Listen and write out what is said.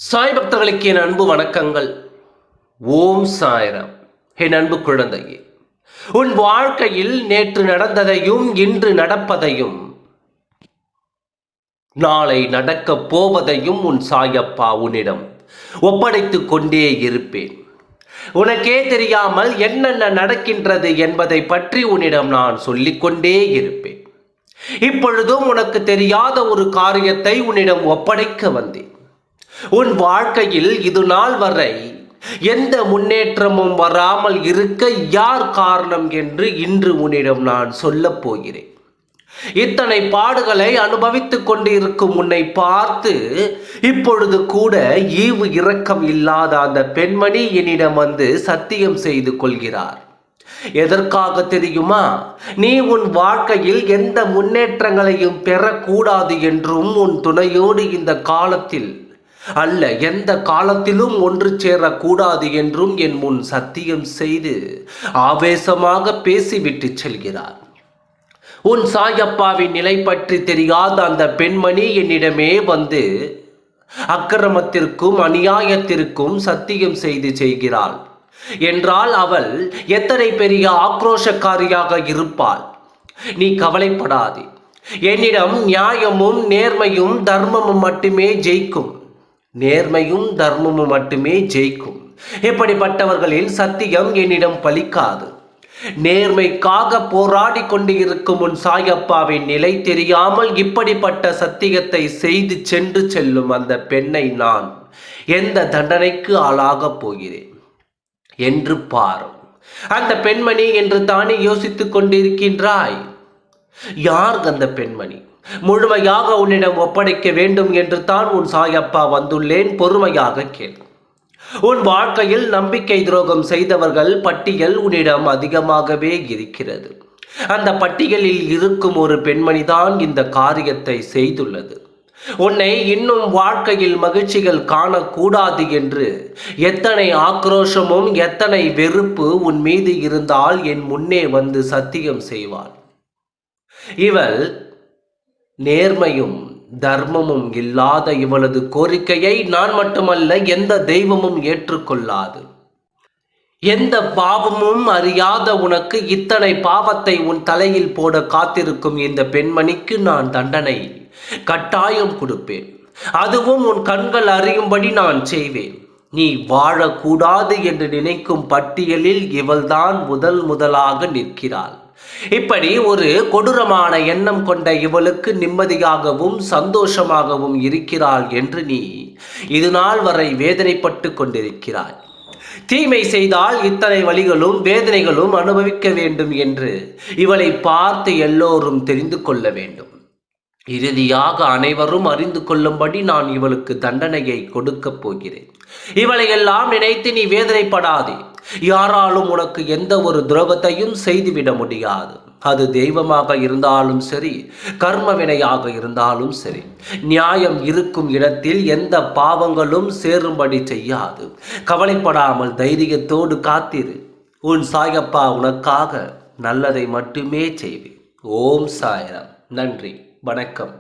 சாய் பக்தர்களுக்கு என் அன்பு வணக்கங்கள். ஓம் சாய்ராம். என் அன்பு குழந்தையே, உன் வாழ்க்கையில் நேற்று நடந்ததையும் இன்று நடப்பதையும் நாளை நடக்கப் போவதையும் உன் சாயப்பா உன்னிடம் ஒப்படைத்துக் கொண்டே இருப்பேன். உனக்கே தெரியாமல் என்னென்ன நடக்கின்றது என்பதை பற்றி உன்னிடம் நான் சொல்லிக்கொண்டே இருப்பேன். இப்பொழுதும் உனக்கு தெரியாத ஒரு காரியத்தை உன்னிடம் ஒப்படைக்க வந்தேன். உன் வாழ்க்கையில் இது நாள் வரை எந்த முன்னேற்றமும் வராமல் இருக்க யார் காரணம் என்று இன்று உன்னிடம் நான் சொல்லப் போகிறேன். இத்தனை பாடுகளை அனுபவித்துக் கொண்டு இருக்கும் உன்னை பார்த்து இப்பொழுது கூட ஈவு இரக்கம் இல்லாத அந்த பெண்மணி என்னிடம் வந்து சத்தியம் செய்து கொள்கிறார். எதற்காக தெரியுமா? நீ உன் வாழ்க்கையில் எந்த முன்னேற்றங்களையும் பெறக்கூடாது என்றும் உன் துணையோடு இந்த காலத்தில் அல்ல எந்த காலத்திலும் ஒன்று சேரக்கூடாது என்றும் என் முன் சத்தியம் செய்து ஆவேசமாக பேசிவிட்டு செல்கிறார். உன் சாயப்பாவின் நிலை பற்றி தெரியாத அந்த பெண்மணி என்னிடமே வந்து அக்கிரமத்திற்கும் அநியாயத்திற்கும் சத்தியம் செய்து செய்கிறாள் என்றால் அவள் எத்தனை பெரிய ஆக்ரோஷக்காரியாக இருப்பாள். நீ கவலைப்படாதே, என்னிடம் நியாயமும் நேர்மையும் தர்மமும் மட்டுமே ஜெயிக்கும். நேர்மையும் தர்மமும் மட்டுமே ஜெயிக்கும். இப்படிப்பட்டவர்களின் சத்தியம் என்னிடம் பலிக்காது. நேர்மைக்காக போராடி கொண்டு இருக்கும் உன் சாயப்பாவின் நிலை தெரியாமல் இப்படிப்பட்ட சத்தியத்தை செய்து சென்று செல்லும் அந்த பெண்ணை நான் எந்த தண்டனைக்கு ஆளாகப் போகிறேன் என்று பாரும். அந்த பெண்மணி என்று தானே யோசித்துக் கொண்டிருக்கின்றாய். யார் அந்த பெண்மணி? முழுமையாக உன்னிடம் ஒப்படைக்க வேண்டும் என்று தான் உன் சாயப்பா வந்துள்ளேன். பொறுமையாக கேள். உன் வாழ்க்கையில் நம்பிக்கை துரோகம் செய்தவர்கள் பட்டியல் உன்னிடம் அதிகமாகவே இருக்கிறது. அந்த பட்டியலில் இருக்கும் ஒரு பெண்மணிதான் இந்த காரியத்தை செய்துள்ளது. உன்னை இன்னும் வாழ்க்கையில் மகிழ்ச்சிகள் காணக்கூடாது என்று எத்தனை ஆக்ரோஷமும் எத்தனை வெறுப்பு உன் மீது இருந்தால் என் முன்னே வந்து சத்தியம் செய்வாள். இவள் நேர்மையும் தர்மமும் இல்லாத இவளது கோரிக்கையை நான் மட்டுமல்ல எந்த தெய்வமும் ஏற்றுக்கொள்ளாது. எந்த பாவமும் அறியாத உனக்கு இத்தனை பாவத்தை உன் தலையில் போட காத்திருக்கும் இந்த பெண்மணிக்கு நான் தண்டனை கட்டாயம் கொடுப்பேன். அதுவும் உன் கண்கள் அறியும்படி நான் செய்வேன். நீ வாழக்கூடாது என்று நினைக்கும் பட்டியலில் இவள்தான் முதலாக நிற்கிறாள். இப்படி ஒரு கொடூரமான எண்ணம் கொண்ட இவளுக்கு நிம்மதியாகவும் சந்தோஷமாகவும் இருக்கிறாள் என்று நீ இது நாள் வரை வேதனைப்பட்டு கொண்டிருக்கிறாய். தீமை செய்தால் இத்தனை வலிகளும் வேதனைகளும் அனுபவிக்க வேண்டும் என்று இவளை பார்த்து எல்லோரும் தெரிந்து கொள்ள வேண்டும். இறுதியாக அனைவரும் அறிந்து கொள்ளும்படி நான் இவளுக்கு தண்டனையை கொடுக்கப் போகிறேன். இவளை எல்லாம் நினைத்து நீ வேதனைப்படாதே. யாராலும் உனக்கு எந்த ஒரு துரோகத்தையும் செய்துவிட முடியாது. அது தெய்வமாக இருந்தாலும் சரி, கர்ம வினையாக இருந்தாலும் சரி. நியாயம் இருக்கும் இடத்தில் எந்த பாவங்களும் சேரும்படி செய்யாது. கவலைப்படாமல் தைரியத்தோடு காத்திரு. உன் சாயப்பா உனக்காக நல்லதை மட்டுமே செய்வேன். ஓம் சாய்ராம். நன்றி, வணக்கம்.